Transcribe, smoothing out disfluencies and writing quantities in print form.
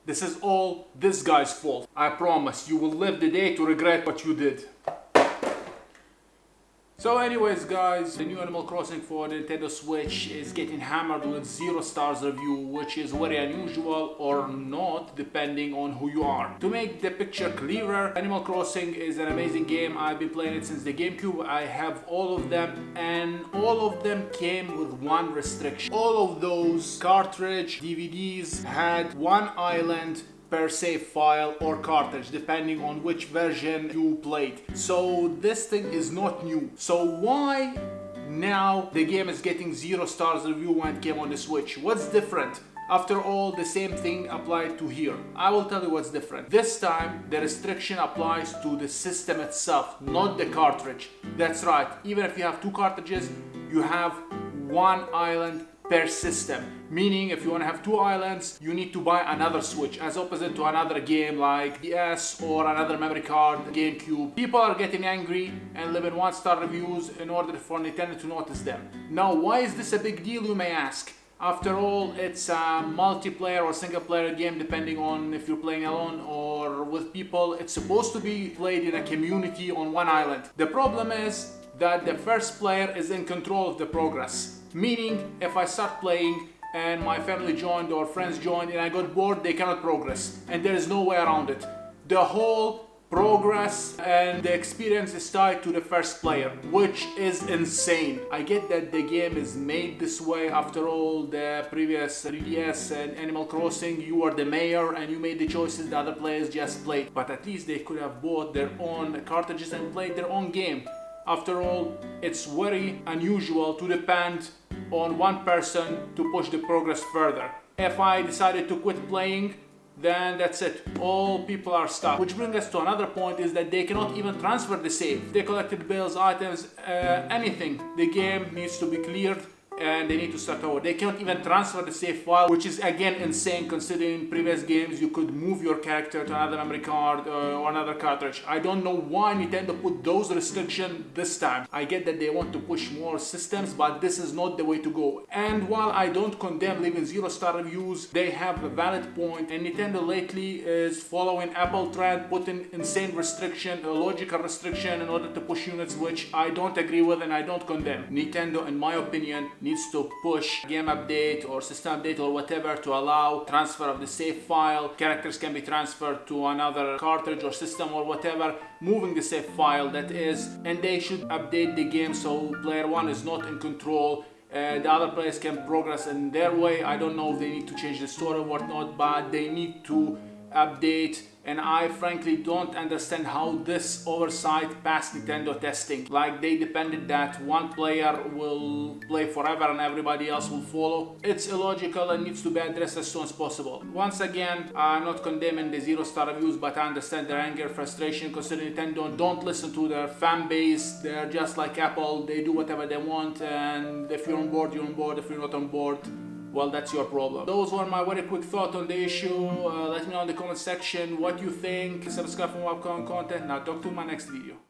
This is all this guy's fault. I promise you will live the day to regret what you did. So anyways guys, the new Animal Crossing for the Nintendo Switch is getting hammered with 0 stars review, which is very unusual or not depending on who you are. To make the picture clearer, Animal Crossing is an amazing game. I've been playing it since the GameCube. I have all of them and all of them came with one restriction. All of those cartridge DVDs had one island per save file or cartridge depending on which version you played. So this thing is not new. So why now the game is getting 0 stars review when it came on the Switch? What's different? After all, the same thing applied to here. I will tell you what's different. This time the restriction applies to the system itself, not the cartridge. That's right, even if you have 2 cartridges, you have one island per system, meaning if you want to have 2 islands you need to buy another Switch as opposite to another game like DS or another memory card, GameCube. People are getting angry and leaving 1-star reviews in order for Nintendo to notice them. Now why is this a big deal, you may ask? After all, it's a multiplayer or single player game depending on if you're playing alone or with people. It's supposed to be played in a community on one island. The problem is that the first player is in control of the progress. Meaning, if I start playing and my family joined or friends joined and I got bored, they cannot progress. And there is no way around it. The whole progress and the experience is tied to the first player, which is insane. I get that the game is made this way. After all, the previous 3DS and Animal Crossing, you were the mayor and you made the choices, the other players just played. But at least they could have bought their own cartridges and played their own game. After all, it's very unusual to depend on one person to push the progress further. If I decided to quit playing, then that's it. All people are stuck. Which brings us to another point, is that they cannot even transfer the save. They collected bills, items, anything. The game needs to be cleared and they need to start over. They cannot even transfer the save file, which is again insane considering previous games you could move your character to another memory card or another cartridge. I don't know why Nintendo put those restrictions this time. I get that they want to push more systems, but this is not the way to go. And while I don't condemn leaving 0-star reviews, they have a valid point, and Nintendo lately is following Apple trend, putting insane restriction, a logical restriction in order to push units, which I don't agree with and I don't condemn. Nintendo, in my opinion, needs to push game update or system update or whatever to allow transfer of the save file. Characters can be transferred to another cartridge or system or whatever, moving the save file that is, and they should update the game so player 1 is not in control. The other players can progress in their way. I don't know if they need to change the story or whatnot, but they need to update. And I frankly don't understand how this oversight passed Nintendo testing. Like, they depended that one player will play forever and everybody else will follow. It's illogical and needs to be addressed as soon as possible. Once again, I'm not condemning the 0-star reviews, but I understand their anger, frustration, considering Nintendo don't listen to their fan base. They're just like Apple, they do whatever they want, and if you're on board, you're on board. If you're not on board, well, that's your problem. Those were my very quick thoughts on the issue. Let me know in the comment section what you think. Subscribe for more upcoming content. Now talk to you in my next video.